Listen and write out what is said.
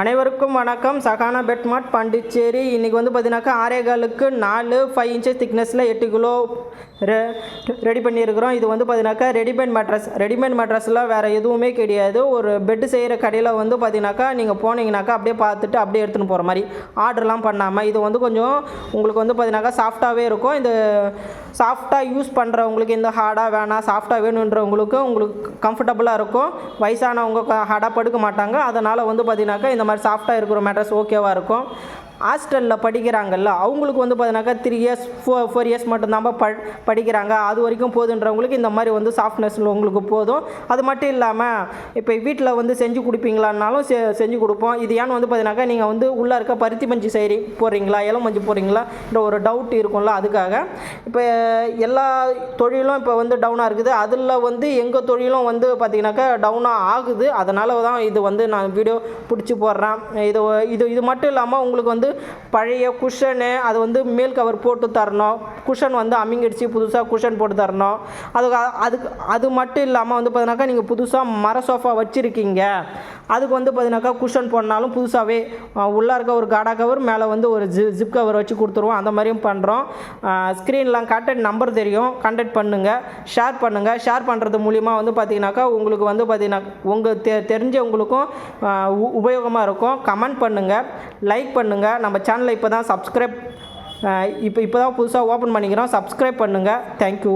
அனைவருக்கும் வணக்கம். சகானா பெட்மார்ட் பாண்டிச்சேரி. இன்றைக்கி வந்து பார்த்தீங்கன்னாக்கா ஆரேகாலுக்கு 5 இன்ச்சஸ் திக்னஸில் 8 கிலோ ரெடி பண்ணியிருக்கிறோம். இது வந்து பார்த்தீங்கன்னாக்கா ரெடிமேட் மேட்ரஸில் வேறு எதுவுமே கிடையாது. ஒரு பெட்டு செய்கிற கடையில் வந்து பார்த்தீங்கன்னாக்கா நீங்கள் போனீங்கன்னாக்கா அப்படியே பார்த்துட்டு அப்படியே எடுத்துன்னு போகிற மாதிரி ஆர்டர்லாம் பண்ணாமல், இது வந்து கொஞ்சம் உங்களுக்கு வந்து பார்த்தீங்கன்னாக்கா சாஃப்டாகவே இருக்கும். இந்த சாஃப்டாக யூஸ் பண்ணுறவங்களுக்கு, இந்த ஹார்டாக வேணாம் சாஃப்டாக வேணுன்றவங்களுக்கு உங்களுக்கு கம்ஃபர்டபுளாக இருக்கும். வயசானவங்க ஹார்டாக படுக்க மாட்டாங்க. அதனால் வந்து பார்த்தீங்கன்னாக்கா இந்த மாதிரி சாஃப்டாக இருக்கிற மேட்ரஸ் ஓகேவாக இருக்கும். ஹாஸ்டலில் படிக்கிறாங்கல்ல, அவங்களுக்கு வந்து பார்த்தீங்கன்னாக்கா 3 இயர்ஸ் 4 இயர்ஸ் மட்டும்தான் படிக்கிறாங்க. அது வரைக்கும் போதுன்றவங்களுக்கு இந்த மாதிரி வந்து சாஃப்ட்னஸில் உங்களுக்கு போதும். அது மட்டும் இல்லாமல் இப்போ வீட்டில் வந்து செஞ்சு கொடுப்பீங்களான்னாலும் செஞ்சு கொடுப்போம். இது ஏன்னு வந்து பார்த்தீங்கன்னாக்கா நீங்கள் வந்து உள்ளே இருக்க பருத்தி மஞ்சு போடுறீங்களா, இளம் மஞ்சு போடுறீங்களா என்ற ஒரு டவுட் இருக்கும்ல, அதுக்காக. இப்போ எல்லா தொழிலும் இப்போ வந்து டவுனாக இருக்குது. அதில் வந்து எங்கள் தொழிலும் வந்து பார்த்திங்கனாக்கா டவுனாக ஆகுது. அதனால தான் இது வந்து நான் வீடியோ பிடிச்சி போடுறேன். இது மட்டும் இல்லாமல் உங்களுக்கு வந்து பழைய குஷனு அது வந்து மேல் கவர் போட்டு தரணும். குஷன் வந்து அம்மிங்கடிச்சு புதுசாக குஷன் போட்டு தரணும். அது மட்டும் இல்லாமல் வந்து பார்த்தீங்கன்னாக்கா நீங்கள் புதுசாக மர சோஃபா வச்சுருக்கீங்க, அதுக்கு வந்து பார்த்தீங்கன்னாக்கா குஷன் போடனாலும் புதுசாகவே உள்ளே இருக்க ஒரு காடா கவர் மேலே வந்து ஒரு ஜிப் கவர் வச்சு கொடுத்துருவோம். அந்த மாதிரியும் பண்ணுறோம். ஸ்க்ரீனில் கான்டாக்ட் நம்பர் தெரியும், கான்டாக்ட் பண்ணுங்கள், ஷேர் பண்ணுங்கள். ஷேர் பண்ணுறது மூலிமா வந்து பார்த்தீங்கன்னாக்கா உங்களுக்கு வந்து பார்த்தீங்கன்னா உங்கள் தெரிஞ்சவங்களுக்கும் உபயோகமாக இருக்கும். கமெண்ட் பண்ணுங்கள், லைக் பண்ணுங்கள். நம்ம சேனலை இப்போ தான் புதுசாக ஓப்பன் பண்ணிக்கிறோம். சப்ஸ்கிரைப் பண்ணுங்கள். தேங்க்யூ.